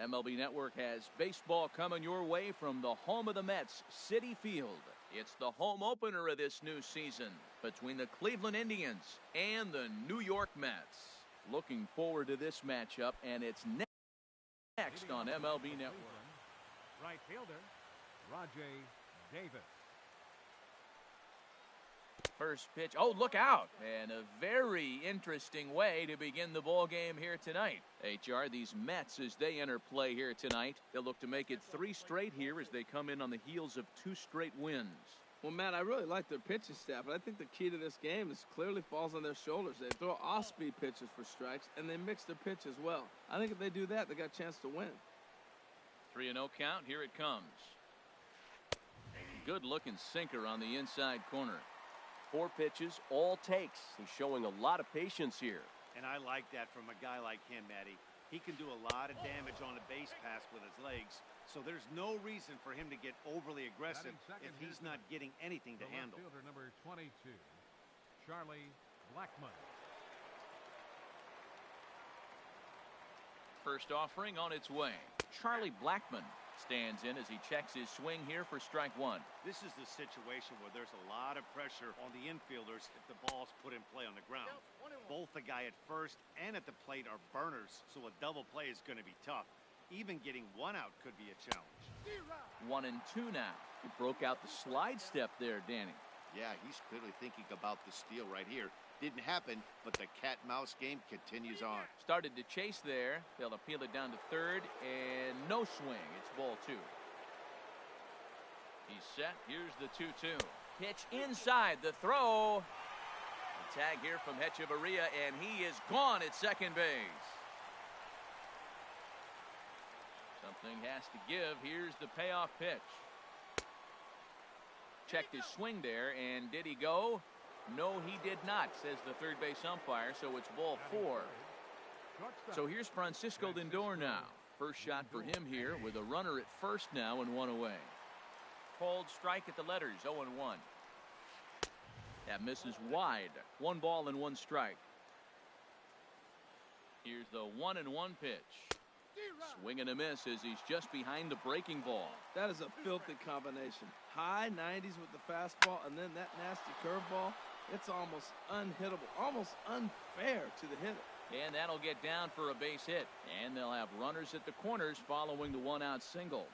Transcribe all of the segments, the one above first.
MLB Network has baseball coming your way from the home of the Mets, Citi Field. It's the home opener of this new season between the Cleveland Indians and the New York Mets. Looking forward to this matchup, and it's next on MLB Network. Right fielder, Rajay Davis. First pitch. Oh, look out. And a very interesting way to begin the ball game here tonight. HR, these Mets, as they enter play here tonight, they'll look to make it 3 straight here as they come in on the heels of 2 straight wins. Well, Matt, I really like their pitching staff, but I think the key to this game is clearly falls on their shoulders. They throw off-speed pitches for strikes, and they mix their pitch as well. I think if they do that, they got a chance to win. 3-0 count. Here it comes. Good-looking sinker on the inside corner. 4 pitches, all takes. He's showing a lot of patience here. And I like that from a guy like him, Matty. He can do a lot of damage on a base pass with his legs, so there's no reason for him to get overly aggressive if he's not getting anything to handle. Fielder number 22, Charlie Blackmon. First offering on its way. Charlie Blackmon stands in as he checks his swing here for strike 1. This is the situation where there's a lot of pressure on the infielders if the ball's put in play on the ground. Both the guy at first and at the plate are burners, so a double play is going to be tough. Even getting 1 out could be a challenge. 1-2 now. He broke out the slide step there, Danny. Yeah, he's clearly thinking about the steal right here. Didn't happen, but the cat-mouse game continues on. Started to chase there. They'll appeal it down to third, and no swing. It's ball 2. He's set. Here's the 2-2. Pitch inside. The throw. A tag here from Hechavarria, and he is gone at second base. Something has to give. Here's the payoff pitch. Checked his swing there, and did he go? No, he did not, says the third base umpire, so it's ball 4. So here's Francisco Lindor now. First shot for him here with a runner at first now and 1 away. Called strike at the letters, 0-1. That misses wide. 1 ball and 1 strike. Here's the 1-1 pitch. Swing and a miss as he's just behind the breaking ball. That is a filthy combination. High 90s with the fastball, and then that nasty curveball. It's almost unhittable, almost unfair to the hitter. And that'll get down for a base hit. And they'll have runners at the corners following the 1-out single.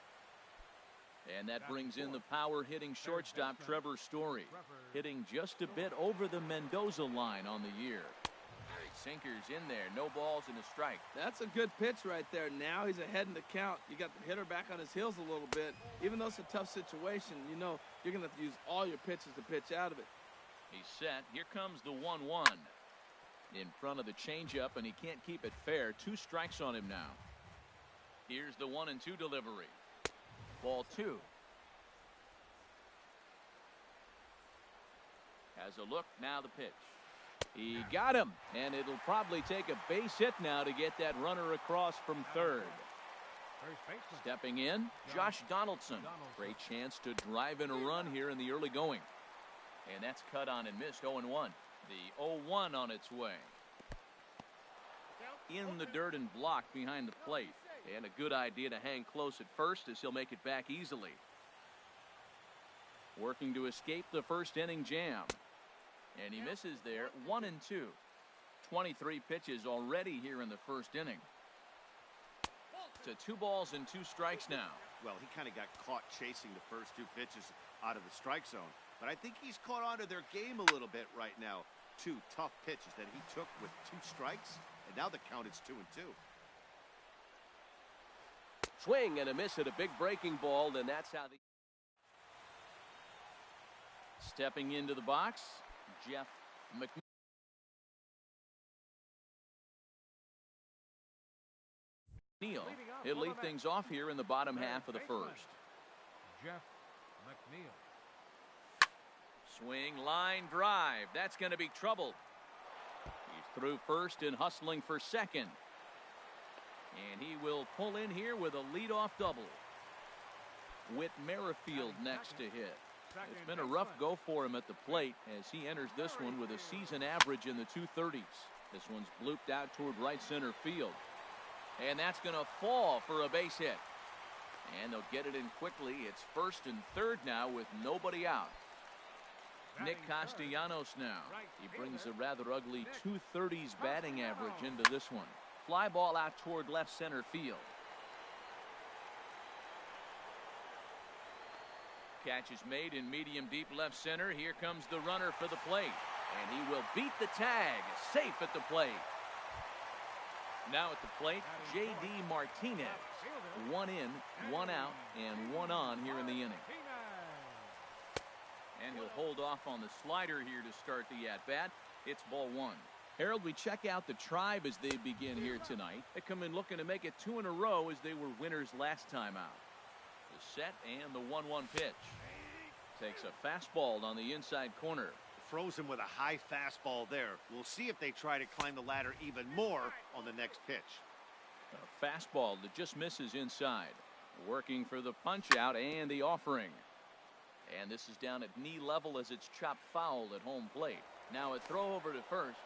And that brings in the power-hitting shortstop Trevor Story, hitting just a bit over the Mendoza line on the year. Sinkers in there, no balls and a strike. That's a good pitch right there. Now he's ahead in the count. You got the hitter back on his heels a little bit. Even though it's a tough situation, you know you're going to have to use all your pitches to pitch out of it. He's set. Here comes the 1-1. In front of the changeup, and he can't keep it fair. 2 strikes on him now. Here's the 1-2 delivery. Ball 2. Has a look, now the pitch. He got him, and it'll probably take a base hit now to get that runner across from third. Stepping in, Josh Donaldson. Great chance to drive in a run here in the early going. And that's cut on and missed, 0-1. The 0-1 on its way. In the dirt and blocked behind the plate. And a good idea to hang close at first as he'll make it back easily. Working to escape the first inning jam. And he misses there, 1-2. 23 pitches already here in the first inning. To 2 balls and 2 strikes now. Well, he kind of got caught chasing the first 2 pitches out of the strike zone. But I think he's caught on to their game a little bit right now. 2 tough pitches that he took with 2 strikes. And now the count is 2-2. Swing and a miss at a big breaking ball, and that's how the... Stepping into the box, Jeff McNeil. He'll lead things off here in the bottom half of the first. Jeff McNeil. Swing, line drive. That's going to be trouble. He's through first and hustling for second. And he will pull in here with a leadoff double. Whit Merrifield next to hit. It's been a rough go for him at the plate as he enters this one with a season average in the 230s. This one's blooped out toward right center field. And that's going to fall for a base hit. And they'll get it in quickly. It's first and third now with nobody out. Nick Castellanos now. He brings a rather ugly 230s batting average into this one. Fly ball out toward left center field. Catch is made in medium deep left center. Here comes the runner for the plate. And he will beat the tag. Safe at the plate. Now at the plate, J.D. Martinez. 1 in, 1 out, and 1 on here in the inning. And he'll hold off on the slider here to start the at-bat. It's ball 1. Harold, we check out the Tribe as they begin here tonight. They come in looking to make it 2 in a row as they were winners last time out. The set and the 1-1 pitch. Takes a fastball on the inside corner. Throws him with a high fastball there. We'll see if they try to climb the ladder even more on the next pitch. A fastball that just misses inside. Working for the punch out and the offering. And this is down at knee level as it's chopped foul at home plate. Now a throw over to first.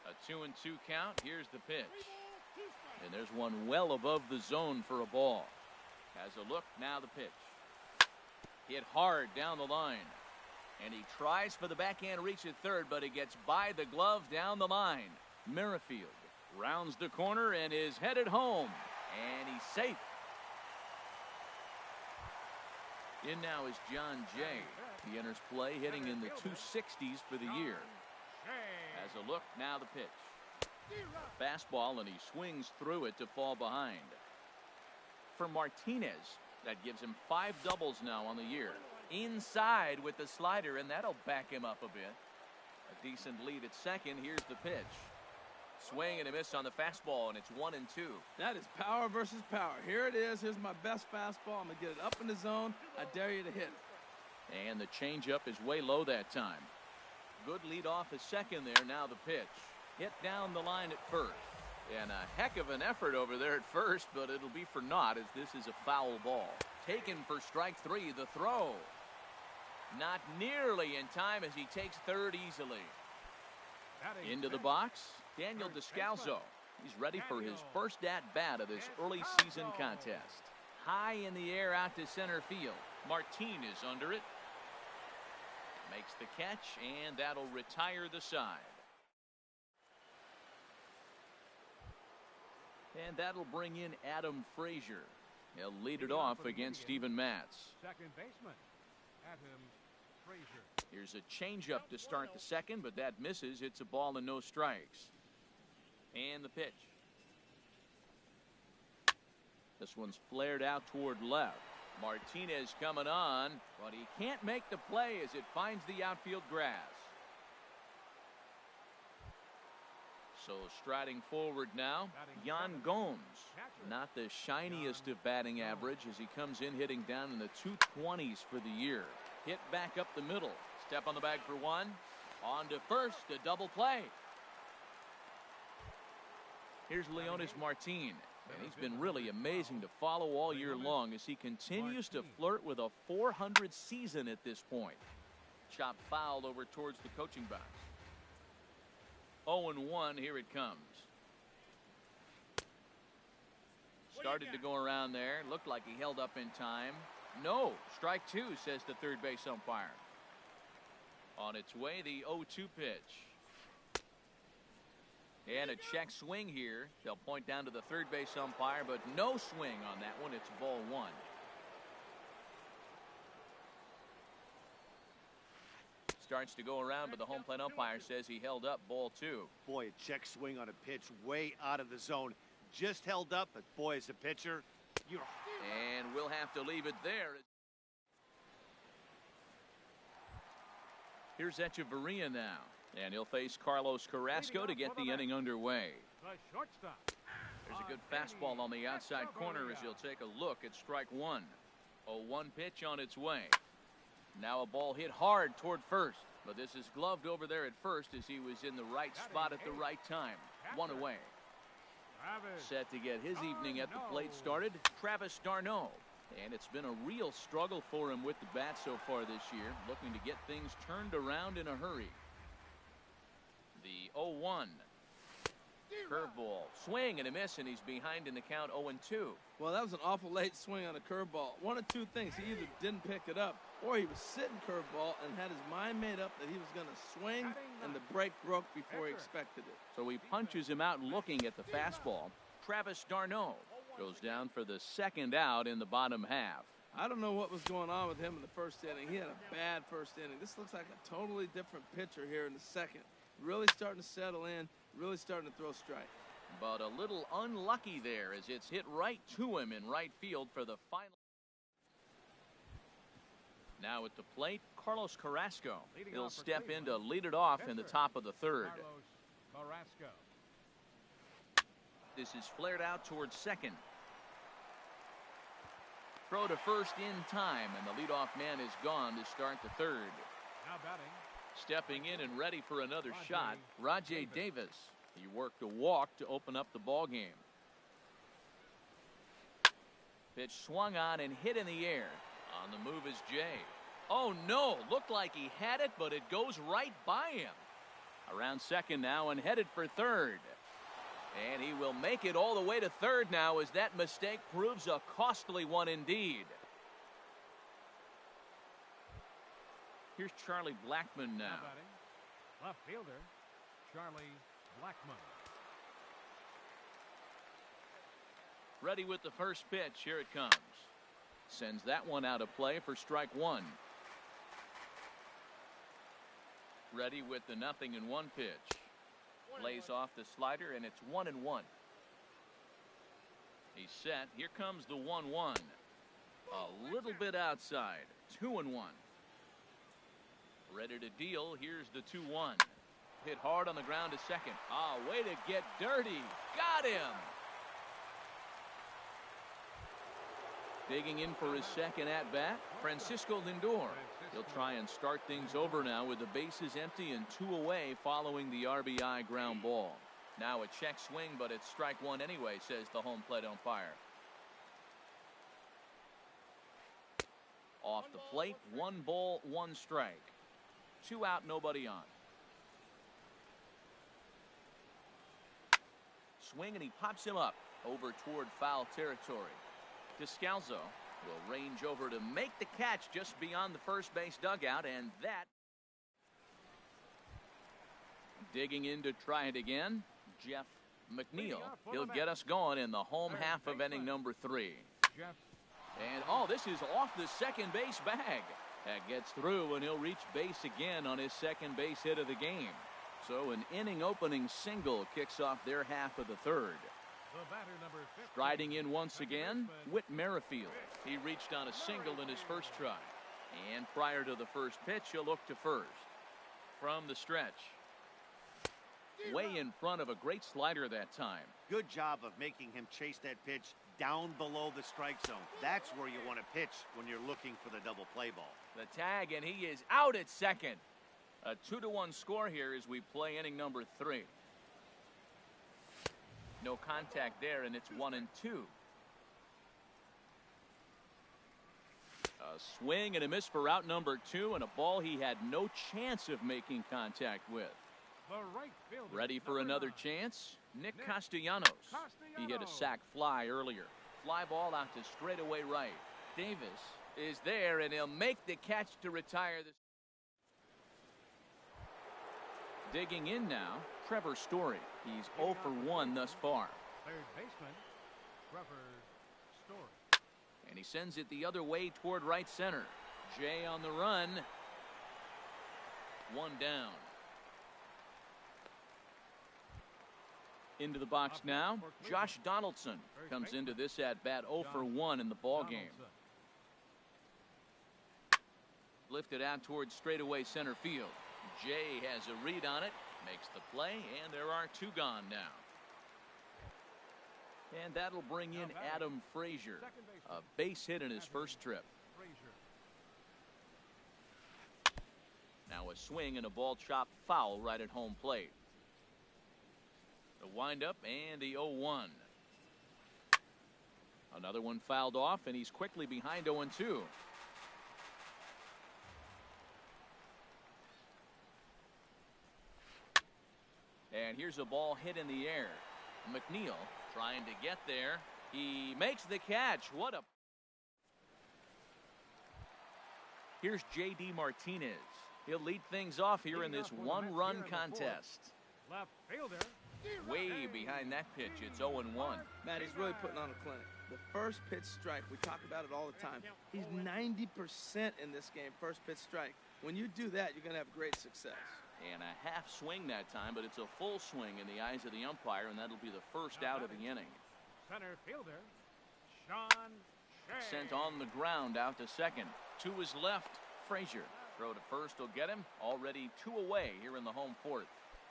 A 2-2 count. Here's the pitch. And there's one well above the zone for a ball. Has a look, now the pitch. Hit hard down the line. And he tries for the backhand reach at third, but he gets by the glove down the line. Merrifield rounds the corner and is headed home. And he's safe. In now is John Jay. He enters play hitting in the 260s for the year. Has a look, now the pitch. A fastball, and he swings through it to fall behind. For Martinez, that gives him 5 doubles now on the year. Inside with the slider, and that'll back him up a bit. A decent lead at second. Here's the pitch. Swing and a miss on the fastball, and it's 1-2. That is power versus power. Here it is. Here's my best fastball. I'm going to get it up in the zone. I dare you to hit it. And the changeup is way low that time. Good lead off at second there. Now the pitch. Hit down the line at first. And a heck of an effort over there at first, but it'll be for naught as this is a foul ball. Taken for strike 3, the throw. Not nearly in time as he takes third easily. Into the box, Daniel Descalzo. He's ready for his first at-bat of this early season contest. High in the air out to center field. Martin is under it. Makes the catch, and that'll retire the side. And that'll bring in Adam Frazier. He'll lead it off against Steven Matz. Second baseman, Adam Frazier. Here's a changeup to start the second, but that misses. It's a ball and no strikes. And the pitch. This one's flared out toward left. Martinez coming on, but he can't make the play as it finds the outfield grass. So striding forward now, Yan Gomes. Not the shiniest of batting average as he comes in hitting down in the 220s for the year. Hit back up the middle. Step on the bag for one. On to first, a double play. Here's Leonis Martin. And he's been really amazing to follow all year long as he continues to flirt with a .400 season at this point. Chopped foul over towards the coaching box. 0-1, here it comes. Started to go around there. Looked like he held up in time. No, strike 2, says the third base umpire. On its way, the 0-2 pitch. And a check swing here. They'll point down to the third base umpire, but no swing on that one. It's ball 1. Starts to go around, but the home plate umpire says he held up, ball 2. Boy, a check swing on a pitch way out of the zone. Just held up, but boy, as a pitcher, you're... And we'll have to leave it there. Here's Echeverria now. And he'll face Carlos Carrasco to get the inning underway. The shortstop. There's a good fastball on the outside corner as he'll take a look at strike 1. 0-1 pitch on its way. Now a ball hit hard toward first, but this is gloved over there at first as he was in the right spot at the right time. 1 away. Set to get his evening at the plate started, Travis d'Arnaud. And it's been a real struggle for him with the bat so far this year, looking to get things turned around in a hurry. The 0-1. Curveball. Swing and a miss, and he's behind in the count 0-2. Well, that was an awful late swing on a curveball. One of two things. He either didn't pick it up, or he was sitting curveball and had his mind made up that he was going to swing, and the break broke before he expected it. So he punches him out looking at the fastball. Travis d'Arnaud goes down for the second out in the bottom half. I don't know what was going on with him in the first inning. He had a bad first inning. This looks like a totally different pitcher here in the second. Really starting to settle in, really starting to throw strikes. But a little unlucky there as it's hit right to him in right field for the final. Now at the plate, Carlos Carrasco. He'll step in to lead it off in the top of the third. This is flared out towards second. Throw to first in time, and the leadoff man is gone to start the third. Now batting. Stepping in and ready for another shot, Rajai Davis. He worked a walk to open up the ball game. Pitch swung on and hit in the air. On the move is Jay. Oh no, looked like he had it, but it goes right by him. Around second now and headed for third. And he will make it all the way to third now as that mistake proves a costly one indeed. Here's Charlie Blackmon now. Left fielder, Charlie Blackmon. Ready with the first pitch. Here it comes. Sends that one out of play for strike one. Ready with the 0-1 pitch. Lays off the slider, and it's 1-1. He's set. Here comes the 1-1. A little bit outside. 2-1. Ready to deal. Here's the 2-1. Hit hard on the ground to second. Ah, way to get dirty. Got him. Digging in for his second at-bat, Francisco Lindor. He'll try and start things over now with the bases empty and 2 away following the RBI ground ball. Now a check swing, but it's strike one anyway, says the home plate umpire. Off the plate, 1 ball, 1 strike. 2 out, nobody on. Swing, and he pops him up over toward foul territory. Descalzo will range over to make the catch just beyond the first base dugout, and that. Digging in to try it again, Jeff McNeil. He'll get us going in the home half of inning number 3. And oh, this is off the second base bag. That gets through, and he'll reach base again on his second base hit of the game. So an inning opening single kicks off their half of the third. Striding in once again, Whit Merrifield. He reached on a single in his first try. And prior to the first pitch, he'll look to first. From the stretch. Way in front of a great slider that time. Good job of making him chase that pitch down below the strike zone. That's where you want to pitch when you're looking for the double play ball. The tag, and he is out at second. A 2-1 score here as we play inning number 3. No contact there, and it's 1-2. A swing and a miss for out number 2, and a ball he had no chance of making contact with. Ready for another chance? Nick Castellanos. He hit a sac fly earlier. Fly ball out to straightaway right. Davis is there, and he'll make the catch to retire this. Digging in now, Trevor Story. He's 0 for 1 thus far. Third baseman, Trevor Story. And he sends it the other way toward right center. Jay on the run. 1 down. Into the box now, Josh Donaldson comes into this at-bat 0 for 1 in the ball game. Lifted out towards straightaway center field. Jay has a read on it, makes the play, and there are 2 gone now. And that'll bring in Adam Frazier, a base hit in his first trip. Now a swing and a ball chopped foul right at home plate. The windup and the 0-1. Another one fouled off, and he's quickly behind 0-2. And here's a ball hit in the air. McNeil trying to get there. He makes the catch. What a... Here's J.D. Martinez. He'll lead things off here in this one-run contest. Left fielder. Way behind that pitch, it's 0-1. Matt, he's really putting on a clinic. The first pitch strike, we talk about it all the time. He's 90% in this game, first pitch strike. When you do that, you're going to have great success. And a half swing that time, but it's a full swing in the eyes of the umpire, and that'll be the first out of the inning. Center fielder, Sean Shea. Sent on the ground out to second. To his left, Frazier. Throw to first will get him. Already 2 away here in the home fourth.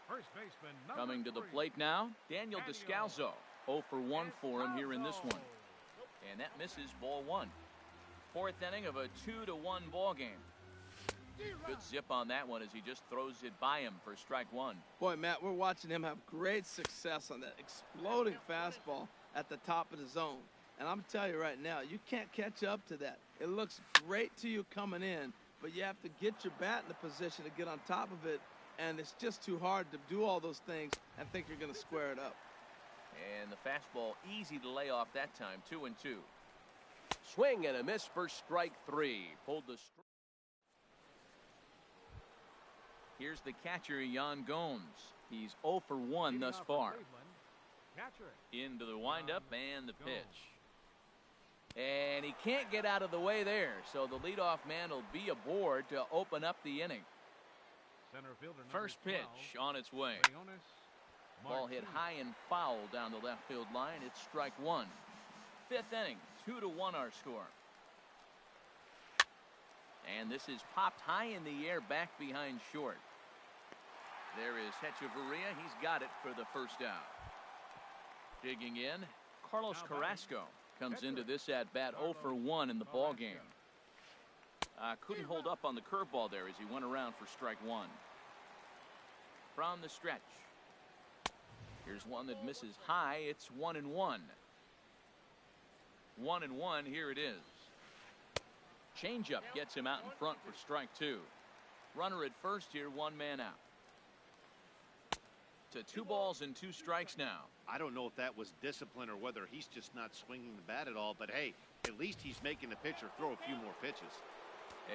First baseman Coming to the plate now, Daniel Descalso. 0 for 1 for him here in this one. And that misses, ball 1. Fourth inning of a 2-1 ball game. Good zip on that one as he just throws it by him for strike 1. Boy, Matt, we're watching him have great success on that exploding fastball at the top of the zone. And I'm telling you right now, you can't catch up to that. It looks great to you coming in, but you have to get your bat in the position to get on top of it. And it's just too hard to do all those things and think you're going to square it up. And the fastball easy to lay off that time, 2-2. Swing and a miss for strike 3. Pulled the strike. Here's the catcher, Yan Gomes. He's 0 for 1 thus far. Into the windup and the pitch. And he can't get out of the way there, so the leadoff man will be aboard to open up the inning. First pitch on its way. Ball hit high and foul down the left field line. It's strike 1. Fifth inning, 2-1 our score. And this is popped high in the air back behind short. There is Hechavarria. He's got it for the first out. Digging in, Carlos Carrasco comes into this at bat 0 for 1 in the ball game. Couldn't hold up on the curveball there as he went around for strike 1. From the stretch. Here's one that misses high. It's 1-1. 1-1. Here it is. Changeup gets him out in front for strike 2. Runner at first here, 1 man out. To 2 balls and 2 strikes now. I don't know if that was discipline or whether he's just not swinging the bat at all, but hey, at least he's making the pitcher throw a few more pitches.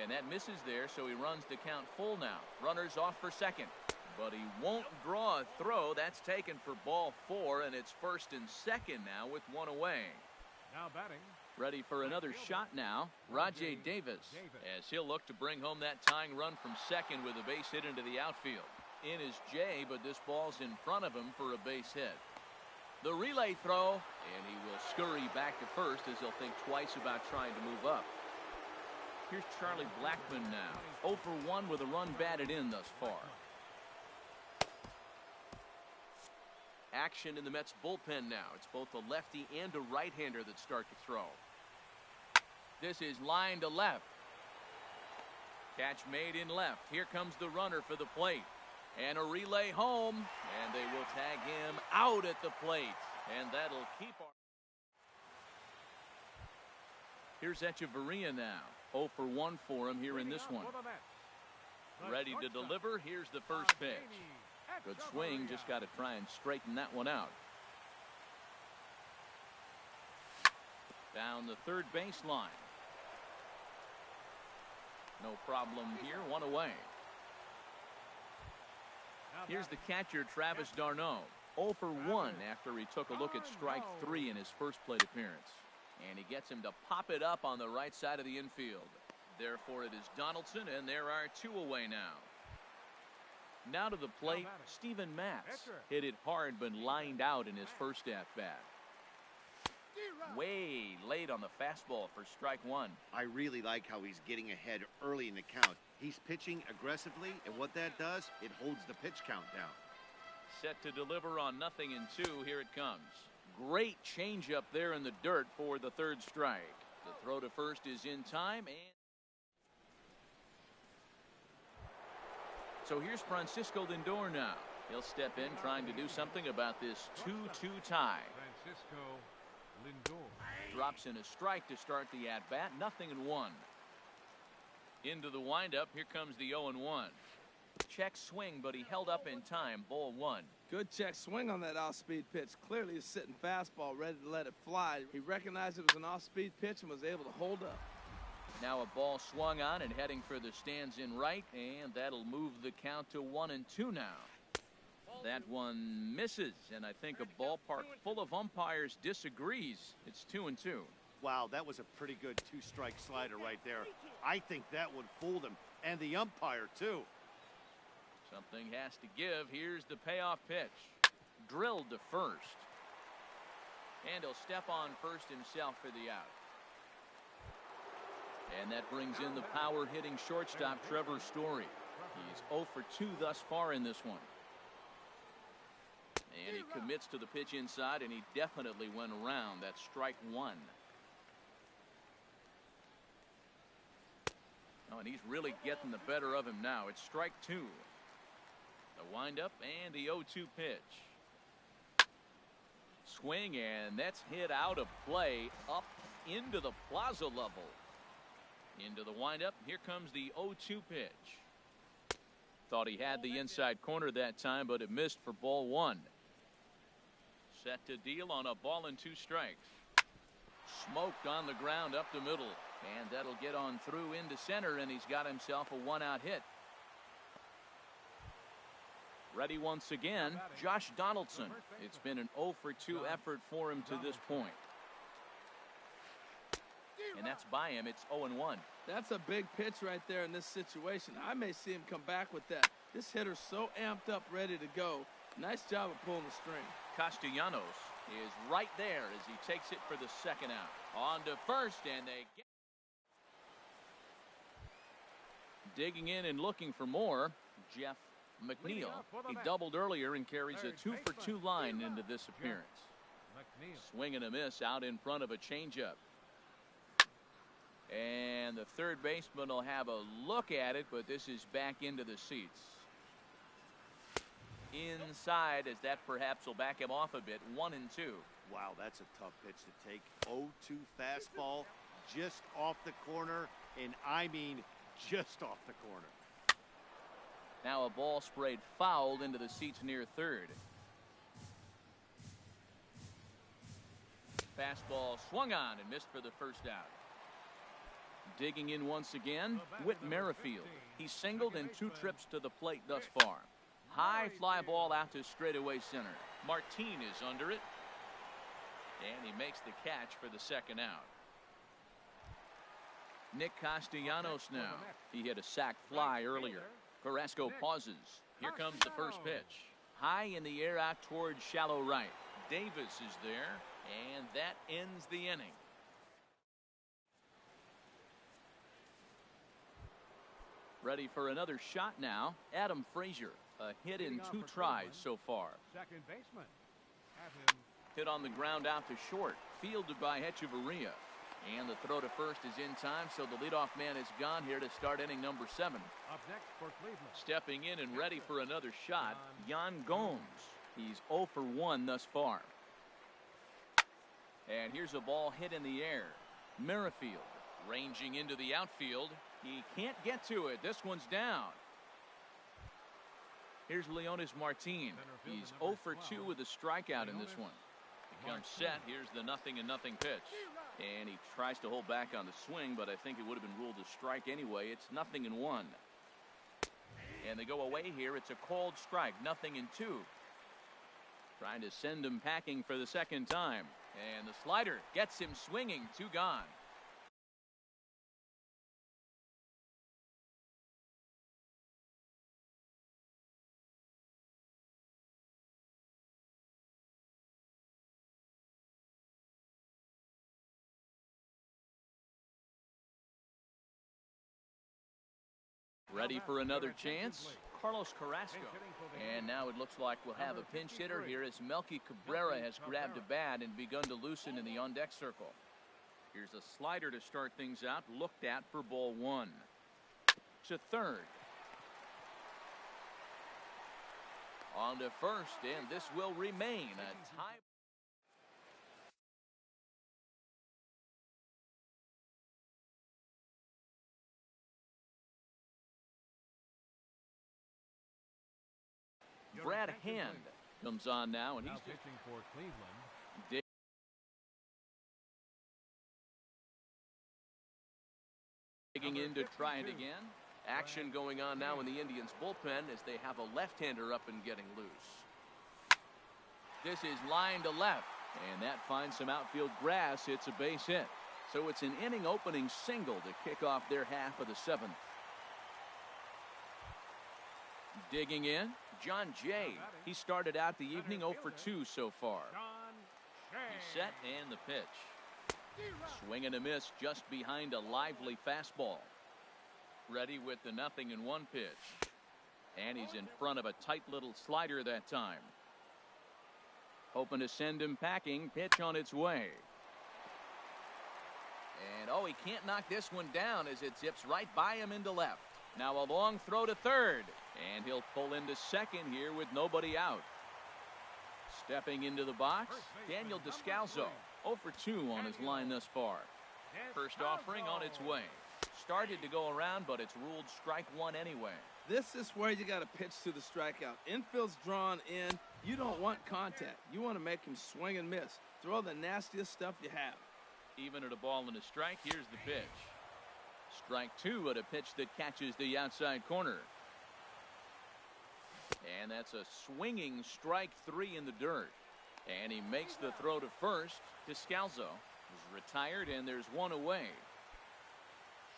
And that misses there, so he runs the count full now. Runner's off for second, but he won't draw a throw. That's taken for ball 4, and it's first and second now with 1 away. Now batting. Ready for another shot now, Rajay Davis, as he'll look to bring home that tying run from second with a base hit into the outfield. In is Jay, but this ball's in front of him for a base hit. The relay throw, and he will scurry back to first as he'll think twice about trying to move up. Here's Charlie Blackmon now, 0 for 1 with a run batted in thus far. Action in the Mets bullpen now. It's both a lefty and a right-hander that start to throw. This is line to left. Catch made in left. Here comes the runner for the plate. And a relay home. And they will tag him out at the plate. And that'll keep our... Here's Hechavarria now. 0 for 1 for him here in this one. Ready to deliver. Here's the first pitch. Good swing. Just got to try and straighten that one out. Down the third baseline. No problem here. 1 away. Here's the catcher, Travis d'Arnaud. 0 for 1 after he took a look at strike 3 in his first plate appearance. And he gets him to pop it up on the right side of the infield. Therefore, it is Donaldson, and there are 2 away now. Now to the plate, Steven Matz. Hit it hard, but lined out in his first at-bat. Way late on the fastball for strike 1. I really like how he's getting ahead early in the count. He's pitching aggressively, and what that does, it holds the pitch count down. Set to deliver on 0-2. Here it comes. Great changeup there in the dirt for the third strike. The throw to first is in time, and so here's Francisco Lindor now. He'll step in trying to do something about this 2-2 tie. Francisco Lindor. Drops in a strike to start the at-bat. 0-1. Into the windup. Here comes the 0-1. Check swing, but he held up in time. Ball 1. Good check swing on that off-speed pitch. Clearly a sitting fastball ready to let it fly. He recognized it was an off-speed pitch and was able to hold up. Now a ball swung on and heading for the stands in right, and that'll move the count to 1-2 now. That one misses, and I think a ballpark full of umpires disagrees. It's 2-2. Wow, that was a pretty good two-strike slider right there. I think that would fool them, and the umpire, too. Something has to give. Here's the payoff pitch. Drilled to first. And he'll step on first himself for the out. And that brings in the power-hitting shortstop, Trevor Story. He's 0 for 2 thus far in this one. And he commits to the pitch inside, and he definitely went around. That's strike 1. Oh, and he's really getting the better of him now. It's strike 2. The windup and the 0-2 pitch. Swing, and that's hit out of play up into the plaza level. Into the windup. Here comes the 0-2 pitch. Thought he had the inside corner that time, but it missed for ball 1. Set to deal on a ball and 2 strikes. Smoked on the ground up the middle. And that'll get on through into center, and he's got himself a 1-out hit. Ready once again, Josh Donaldson. It's been an 0 for 2 effort for him to this point. And that's by him. It's 0-1. That's a big pitch right there in this situation. I may see him come back with that. This hitter's so amped up, ready to go. Nice job of pulling the string. Castellanos is right there as he takes it for the second out. On to first, and they get... Digging in and looking for more, Jeff McNeil. He doubled earlier and carries a 2 for 2 line into this appearance. Swing and a miss out in front of a changeup. And the third baseman will have a look at it, but this is back into the seats. Inside, as that perhaps will back him off a bit. 1-2. Wow, that's a tough pitch to take. 0-2 fastball just off the corner, and I mean just off the corner. Now a ball sprayed fouled into the seats near third. Fastball swung on and missed for the first out. Digging in once again, Whit Merrifield. He singled in 2 trips to the plate thus far. High fly ball out to straightaway center. Martin is under it. And he makes the catch for the second out. Nick Castellanos now. He hit a sac fly earlier. Carrasco pauses. Here comes the first pitch. High in the air out towards shallow right. Davis is there, and that ends the inning. Ready for another shot now. Adam Frazier. A hit in 2 tries so far. Second baseman. Have him. Hit on the ground out to short. Fielded by Hechavarria. And the throw to first is in time, so the leadoff man is gone here to start inning number 7. Up next for Cleveland. Stepping in and ready for another shot, Yan Gomes. He's 0 for 1 thus far. And here's a ball hit in the air. Merrifield ranging into the outfield. He can't get to it. This one's down. Here's Leonis Martin. He's 0 for 2 with a strikeout in this one. He comes set. Here's the 0-0 pitch. And he tries to hold back on the swing, but I think it would have been ruled a strike anyway. It's 0-1. And they go away here. It's a called strike. 0-2. Trying to send him packing for the second time. And the slider gets him swinging. 2 gone. Ready for another chance? Carlos Carrasco. And now it looks like we'll have a pinch hitter here as Melky Cabrera has grabbed a bat and begun to loosen in the on-deck circle. Here's a slider to start things out, looked at for ball 1. To third. On to first, and this will remain a tie. Brad Hand comes on now, and Now he's pitching for Cleveland. digging in to try it again. Action going on now in the Indians bullpen as they have a left-hander up and getting loose. This is line to left, and that finds some outfield grass. It's a base hit. So it's an inning opening single to kick off their half of the seventh. Digging in, John Jay. He started out the evening 0 for 2 so far. He's set and the pitch. Swing and a miss just behind a lively fastball. Ready with the 0-1 pitch. And he's in front of a tight little slider that time. Hoping to send him packing. Pitch on its way. And oh, he can't knock this one down as it zips right by him into left. Now a long throw to third. And he'll pull into second here with nobody out. Stepping into the box, Daniel Descalzo. 0 for 2 on his line thus far. First offering on its way. Started to go around, but it's ruled strike one anyway. This is where you got to pitch to the strikeout. Infield's drawn in. You don't want contact. You want to make him swing and miss. Throw the nastiest stuff you have. Even at a ball and a strike, here's the pitch. Strike two at a pitch that catches the outside corner. And that's a swinging strike three in the dirt. And he makes the throw to first. Descalzo is retired, and there's one away.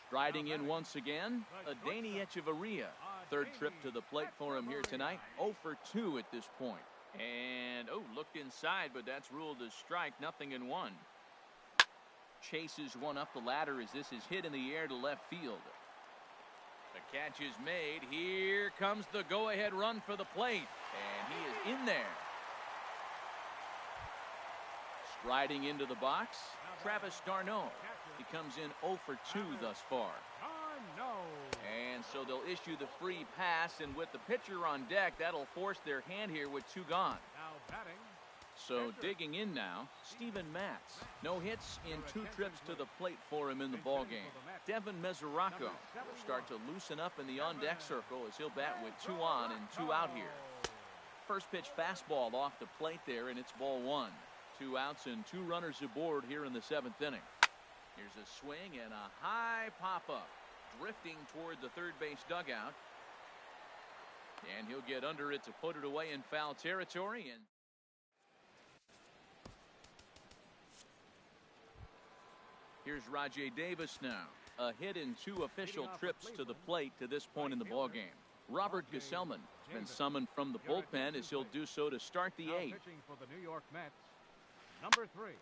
Striding in once again, Adeiny Echeverria. Third trip to the plate for him here tonight. 0 for 2 at this point. And, oh, looked inside, but that's ruled as strike. 0-1. Chases one up the ladder as this is hit in the air to left field. The catch is made. Here comes the go-ahead run for the plate. And he is in there. Striding into the box, Travis d'Arnaud. He comes in 0 for 2 thus far. And so they'll issue the free pass, and with the pitcher on deck, that'll force their hand here with 2 gone. So digging in now, Steven Matz. No hits in 2 trips to the plate for him in the ballgame. Devin Mesoraco will start to loosen up in the on-deck circle as he'll bat with 2 on and 2 out here. First pitch fastball off the plate there, and it's ball 1. 2 outs and 2 runners aboard here in the 7th inning. Here's a swing and a high pop-up. Drifting toward the third base dugout. And he'll get under it to put it away in foul territory. And here's Rajay Davis now. A hit in 2 official trips to the plate to this point in the ballgame. Robert Gesellman has been summoned from the bullpen as he'll do so to start the 8th. For the New York Mets, number 3.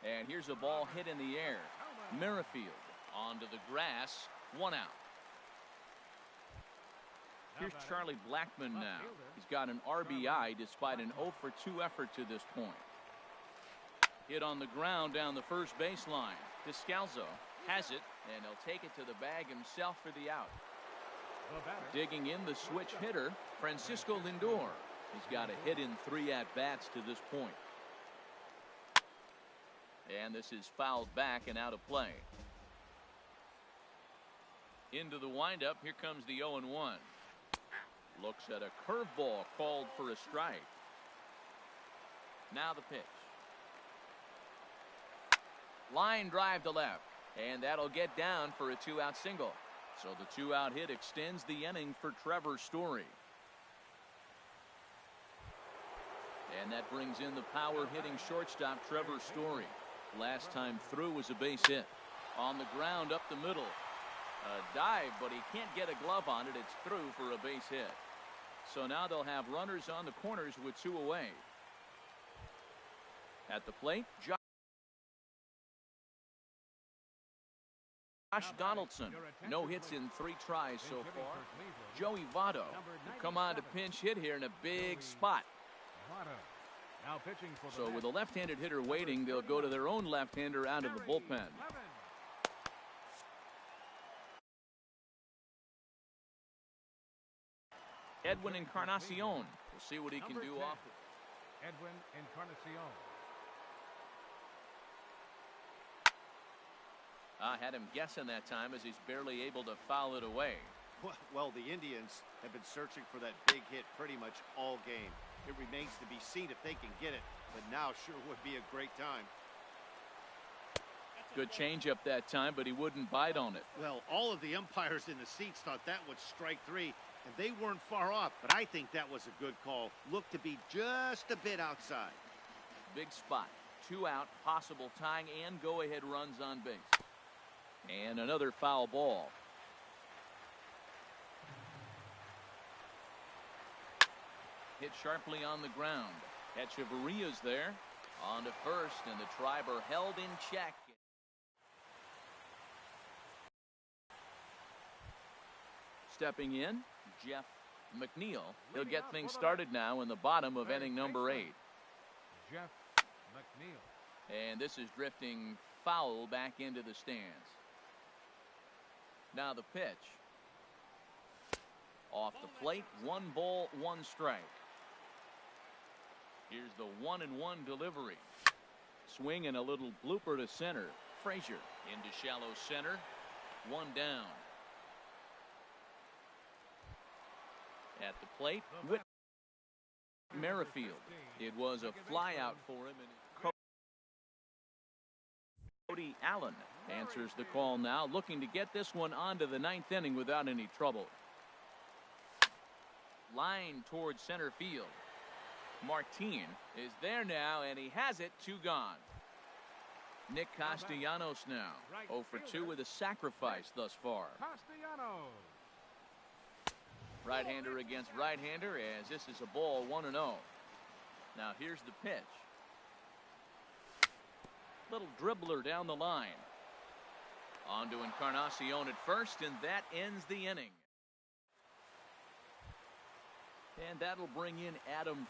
And here's a ball hit in the air. Merrifield onto the grass. 1 out. Here's Charlie Blackmon now. He's got an RBI despite an 0 for 2 effort to this point. Hit on the ground down the first baseline. Descalzo has it, and he'll take it to the bag himself for the out. Digging in the switch hitter, Francisco Lindor. He's got a hit in 3 at-bats to this point. And this is fouled back and out of play. Into the windup, here comes the 0-1. Looks at a curveball called for a strike. Now the pitch. Line drive to left, and that'll get down for a 2-out single. So the 2-out hit extends the inning for Trevor Story. And that brings in the power-hitting shortstop Trevor Story. Last time through was a base hit. On the ground up the middle. A dive, but he can't get a glove on it. It's through for a base hit. So now they'll have runners on the corners with 2 away. At the plate, Josh Donaldson. No hits in 3 tries so far. Joey Votto will come on to pinch hit here in a big spot. So with a left-handed hitter waiting, they'll go to their own left-hander out of the bullpen. Edwin Encarnacion. We'll see what he can do off it. Edwin Encarnacion. I had him guessing that time as he's barely able to foul it away. Well, the Indians have been searching for that big hit pretty much all game. It remains to be seen if they can get it, but now sure would be a great time. Good changeup that time, but he wouldn't bite on it. Well, all of the umpires in the seats thought that was strike three, and they weren't far off, but I think that was a good call. Looked to be just a bit outside. Big spot. 2 out, possible tying and go-ahead runs on base. And another foul ball. Hit sharply on the ground. Echeverria's there. On to first, and the Triber held in check. Stepping in, Jeff McNeil. He'll get things started now in the bottom of inning number 8. Jeff McNeil. And this is drifting foul back into the stands. Now the pitch. Off the plate, 1 ball, 1 strike. Here's the 1-1 delivery. Swing and a little blooper to center. Frazier into shallow center. 1 down. At the plate, Whit Merrifield. It was a fly out for him. And Cody Allen answers the call now, looking to get this one onto the 9th inning without any trouble. Line towards center field. Martin is there now, and he has it. 2 gone. Nick Castellanos now 0 for 2 with a sacrifice thus far. Castellanos. Right-hander against right-hander, as this is a ball 1-0. Now here's the pitch. Little dribbler down the line. On to Encarnacion at first, and that ends the inning. And that'll bring in Adam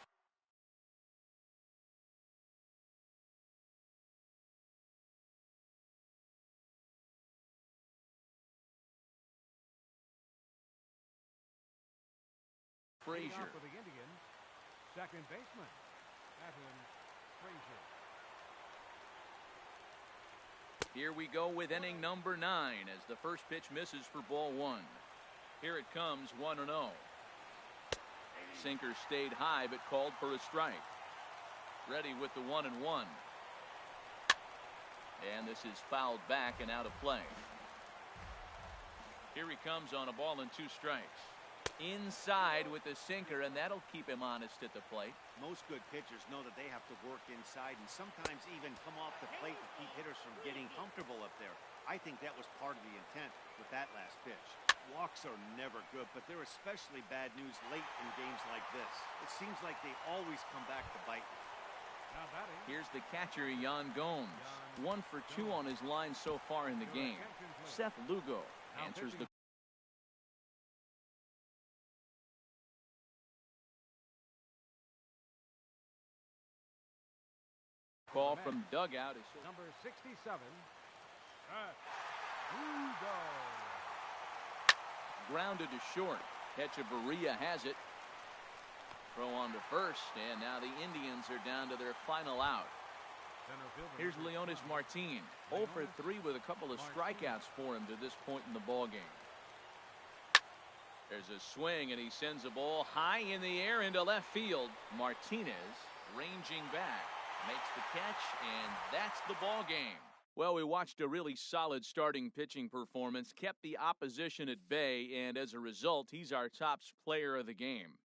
Frazier. For the Indians, second baseman, Adam Frazier. Here we go with inning number 9 as the first pitch misses for ball 1. Here it comes, 1-0. Sinker stayed high but called for a strike. Ready with the 1-1. And this is fouled back and out of play. Here he comes on a ball and 2 strikes. Inside with the sinker, and that'll keep him honest at the plate. Most good pitchers know that they have to work inside and sometimes even come off the plate to keep hitters from getting comfortable up there. I think that was part of the intent with that last pitch. Walks are never good, but they're especially bad news late in games like this. It seems like they always come back to bite. Here's the catcher, Yan Gomes. 1 for 2 on his line so far in the game. Seth Lugo answers the call from dugout. Is number 67. Hugo. Grounded to short. Echeverria has it. Throw on to first, and now the Indians are down to their final out. Here's Leonis Martin. 0 for 3 with a couple of strikeouts for him to this point in the ballgame. There's a swing, and he sends a ball high in the air into left field. Martinez ranging back. Makes the catch, and that's the ball game. Well, we watched a really solid starting pitching performance, kept the opposition at bay, and as a result, he's our top player of the game.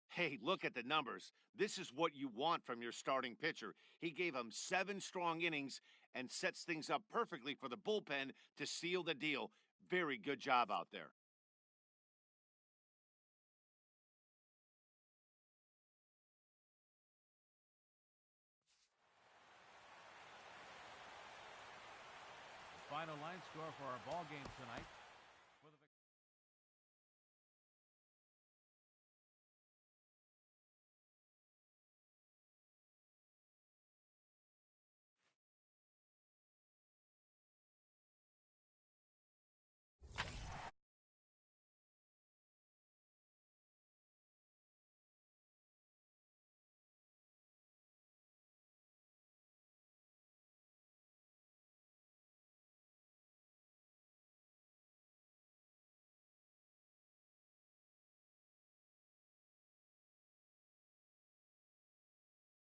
Hey, look at the numbers. This is what you want from your starting pitcher. He gave him 7 strong innings and sets things up perfectly for the bullpen to seal the deal. Very good job out there. Final line score for our ball game tonight.